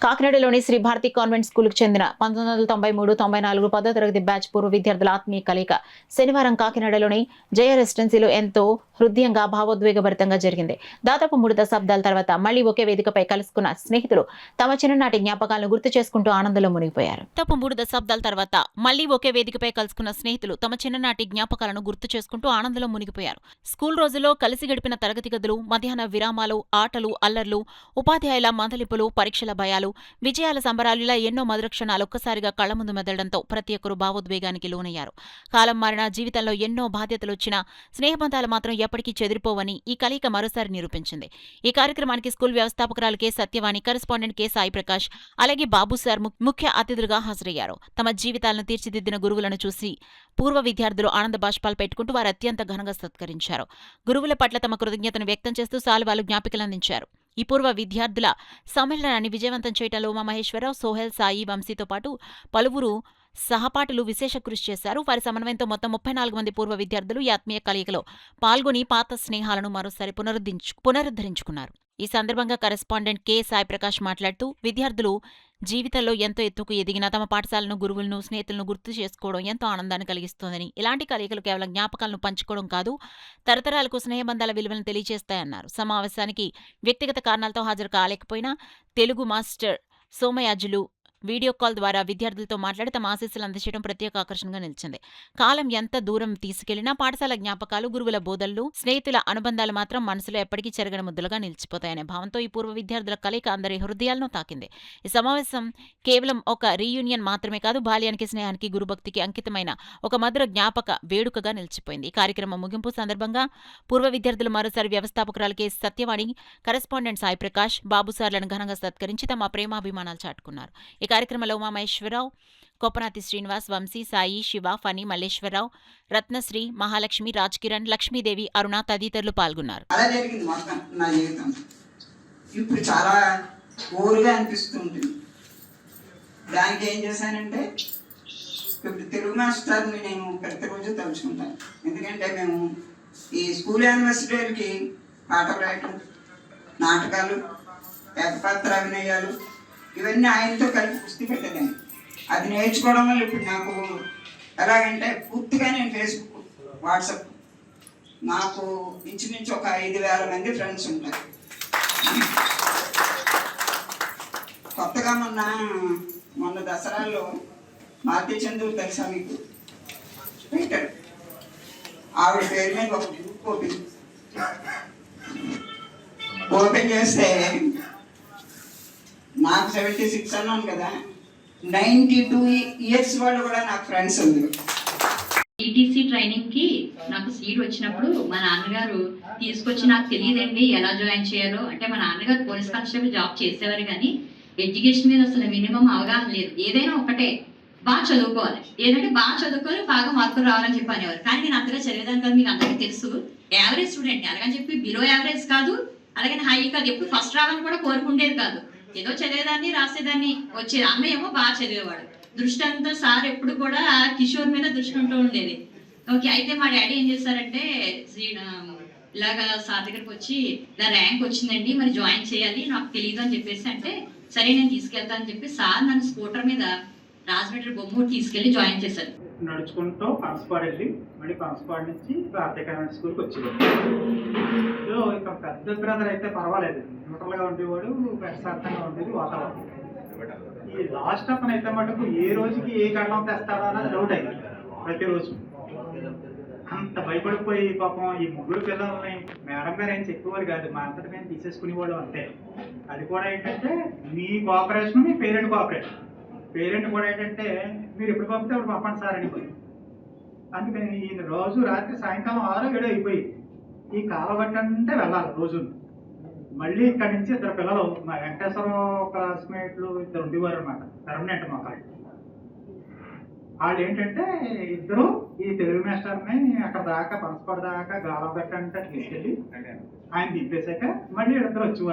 కాకినాడలోని Shri Bharati convent స్కూలుకు చెందిన 1993-94 10వ తరగతి బ్యాచ్ పూర్వ విద్యార్థుల ఆత్మీయ కలయిక శనివారం కాకినాడలోని జయ రెసిడెన్సీలో ఎంతో హృదయంగా భావోద్వేగభరితంగా జరిగింది. దాదాపు 3 దశాబ్దాల తర్వాత మళ్లీ ఒకే వేదికపై కలుసుకున్న స్నేహితులు తమ చిన్ననాటి జ్ఞాపకాలను గుర్తు చేసుకుంటూ ఆనందంలో మునిగిపోయారు. దాదాపు 3 దశాబ్దాల తర్వాత మళ్లీ ఒకే వేదికపై కలుసుకున్న స్నేహితులు తమ చిన్ననాటి జ్ఞాపకాలను గుర్తు చేసుకుంటూ ఆనందంలో మునిగిపోయారు. స్కూల్ రోజుల్లో కలిసి గడిపిన తరగతి గదులు, మధ్యాహ్న విరామాలు, ఆటలు, అల్లర్లు, ఉపాధ్యాయుల మందలింపులు, పరీక్షల భయాలు, విజయాల సంబరాలు ఇలా ఎన్నో మధుర క్షణాలు ఒక్కసారిగా కళ్ల ముందు మెదలడంతో ప్రతి ఒక్కరూ భావోద్వేగానికి లోనయ్యారు. కాలం మారిన జీవితంలో ఎన్నో బాధ్యతలొచ్చినా స్నేహబంధాలు మాత్రం ఎప్పటికీ చెదిరిపోవని ఈ కలయిక మరోసారి నిరూపించింది. ఈ కార్యక్రమానికి స్కూల్ వ్యవస్థాపకురాలు K Satyavani, correspondent K Sai Prakash, అలాగే బాబు సార్ ముఖ్య అతిథులుగా హాజరయ్యారు. తమ జీవితాలను తీర్చిదిద్దిన గురువులను చూసి పూర్వ విద్యార్థులు ఆనంద బాష్పాలు పెట్టుకుంటూ వారు అత్యంత ఘనంగా సత్కరించారు. గురువుల పట్ల తమ కృతజ్ఞతను వ్యక్తం చేస్తూ శాలువాలు, జ్ఞాపికలందించారు. ఈ పూర్వ విద్యార్థుల సమ్మేళనాన్ని విజయవంతం చేయడంలో ఉమామహేశ్వరరావు, సోహెల్, సాయి, వంశీతో పాటు పలువురు సహపాఠులు విశేష కృషి చేశారు. వారి సమన్వయంతో మొత్తం 34 మంది పూర్వ విద్యార్థులు ఈ ఆత్మీయ కలయికలో పాల్గొని పాత స్నేహాలను మరోసారి పునరుద్ధరించుకున్నారు. ఈ సందర్భంగా కరెస్పాండెంట్ కె సాయి ప్రకాష్ మాట్లాడుతూ విద్యార్థులు జీవితంలో ఎంతో ఎత్తుకు ఎదిగిన తమ పాఠశాలను, గురువులను, స్నేహితులను గుర్తు చేసుకోవడం ఎంతో ఆనందాన్ని కలిగిస్తోందని, ఇలాంటి కలయికలు కేవలం జ్ఞాపకాలను పంచుకోవడం కాదు, తరతరాలకు స్నేహబంధాల విలువలను తెలియజేస్తాయన్నారు. సమావేశానికి వ్యక్తిగత కారణాలతో హాజరు కాలేకపోయినా Telugu master Somayajulu video call ద్వారా విద్యార్థులతో మాట్లాడి తమ ఆశీస్సులు అందజేయడం ప్రత్యేక ఆకర్షణగా నిలిచింది. కాలం ఎంత దూరం తీసుకెళ్లినా పాఠశాల జ్ఞాపకాలు, గురువుల బోధనలు, స్నేహితుల అనుబంధాలు మాత్రం మనసులో ఎప్పటికీ చెరగని ముద్దులుగా నిలిచిపోతాయనే భావంతో ఈ పూర్వ విద్యార్థుల కలయిక అందరి హృదయాలను తాకింది. ఈ సమావేశం కేవలం ఒక రీయూనియన్ మాత్రమే కాదు, బాల్యానికి, స్నేహానికి, గురుభక్తికి అంకితమైన ఒక మధుర జ్ఞాపక వేడుకగా నిలిచిపోయింది. ఈ కార్యక్రమం ముగింపు సందర్భంగా పూర్వ విద్యార్థులు మరోసారి వ్యవస్థాపకురాలు కె సత్యవాణి, కరెస్పాండెంట్ సాయి ప్రకాష్, బాబుసార్లను ఘనంగా సత్కరించి తమ ప్రేమాభిమానాలు చాటుకున్నారు. ఈ కార్యక్రమంలో ఉమామహేశ్వరరావు, కోపనాతి శ్రీనివాస్, వంశీ, సాయి, శివ, ఫణి, మల్లేశ్వరరావు, రత్నశ్రీ, మహాలక్ష్మి, రాజ్ కిరణ్, లక్ష్మీదేవి, అరుణ తదితరులు పాల్గొన్నారు. అలా జరిగింది మొత్తం నా జీవితం. ఇప్పుడు చాలా ఓరుగా అనిపిస్తుంది. దానికి ఏం చేశానంటే ఇప్పుడు తెలుగు మాస్టర్ని నేను ప్రతిరోజు తలుచుకుంటాను. ఎందుకంటే మేము ఈ స్కూల్ యానివర్సరీకి పాటలు రాయటం, నాటకాలు, ఏకపాత్ర అభినయాలు ఇవన్నీ ఆయనతో కలిపి కుస్తీ పెట్టేదాన్ని. అది నేర్చుకోవడం వల్ల ఇప్పుడు నాకు ఎలాగంటే పూర్తిగా నేను ఫేస్బుక్, వాట్సాప్, నాకు ఇంచుమించు ఒక 5,000 మంది ఫ్రెండ్స్ ఉంటారు. కొత్తగా మొన్న దసరాలో మారుతి చంద్రుడు తెలుసా మీకు? పెట్టాడు. ఆవిడ పేరు మీద ఒక గ్రూప్ ఓపెన్ చేస్తే నాకు 76 అన్నాను కదా, 92 ఇయర్స్ వాళ్ళు కూడా నాకు ఫ్రెండ్స్ ఉంది. టీటీసీ ట్రైనింగ్ కి నాకు సీట్ వచ్చినప్పుడు మా నాన్నగారు తీసుకొచ్చి, నాకు తెలియదండి ఎలా జాయిన్ చేయాలో, అంటే మా నాన్నగారు పోలీస్ కానిస్టేబుల్ జాబ్ చేసేవారు కానీ ఎడ్యుకేషన్ మీద అసలు మినిమం అవగాహన లేదు. ఏదైనా ఒకటే బాగా చదువుకోవాలి, ఏదంటే బాగా చదువుకోవాలి, బాగా మార్కులు రావాలని చెప్పి అనేవారు. కానీ నేను అంతగా చదివేదాన్ని కాదు, మీకు అందరికీ తెలుసు. యావరేజ్ స్టూడెంట్, అలాగని చెప్పి బిలో యావరేజ్ కాదు, అలాగే హై కాదు, ఎప్పుడు ఫస్ట్ రావాలని కూడా కోరుకుండేది కాదు. ఏదో చదివేదాన్ని, రాసేదాన్ని వచ్చేది. అమ్మ ఏమో బాగా చదివేవాడు. దృష్టి అంతా సార్ ఎప్పుడు కూడా కిషోర్ మీద దృష్టి ఉంటూ ఉండేది. ఓకే, అయితే మా డాడీ ఏం చేశారంటే ఇలాగా సార్ దగ్గరికి వచ్చి ఇలా ర్యాంక్ వచ్చిందండి, మరి జాయిన్ చేయాలి, నాకు తెలియదు అని చెప్పేసి అంటే సరే నేను తీసుకెళ్తానని చెప్పి సార్ నన్ను స్కూటర్ మీద రాజమండ్రి బొమ్మూరు తీసుకెళ్లి జాయిన్ చేశారు. నడుచుకుంటూ పనసపాడు వెళ్ళి మళ్ళీ పనసపాడు నుంచి భారతీయ కాన్వెంట్ స్కూల్కి వచ్చేవాడు. ఇక పెద్ద బ్రదర్ అయితే పర్వాలేదు, న్యూట్రల్గా ఉండేవాడు, ప్రశాంతంగా ఉండేది వాతావరణం. ఈ లాస్ట్ అతను అయితే మటుకు ఏ రోజుకి ఏ కళ్ళం తెస్తాడో అన్నది డౌట్ అయింది. ప్రతిరోజు అంత భయపడిపోయి పాపం ఈ 3 పిల్లల్ని మేడం గారు ఏం చెప్పేవాడు కాదు, మా అంతటి మేము తీసేసుకునేవాడు అంతే. అది కూడా ఏంటంటే మీ కోఆపరేషన్, మీ పేరెంట్ కోఆపరేషన్. పేరెంట్ కూడా ఏంటంటే మీరు ఎప్పుడు పంపితే అప్పుడు పంపండి సార్ అనిపోయి. అందుకని ఈయన రోజు రాత్రి సాయంకాలం 6 7 అయిపోయి ఈ కాలబట్టి అంటే వెళ్ళాలి రోజు. మళ్ళీ ఇక్కడి నుంచి 2 పిల్లలు, మా వెంకటేశ్వరరావు క్లాస్మేట్లు 2 ఉండేవారు అనమాట, పర్మనెంట్ మా కాళ్ళు. వాళ్ళు ఏంటంటే ఇద్దరు ఈ తెలుగు మాస్టర్ని అక్కడ దాకా పనసపాడు దాకా గాలబట్టి అంటే తీసుకెళ్ళి ఆయన దింపేశాక మళ్ళీ 2 వచ్చేవారు.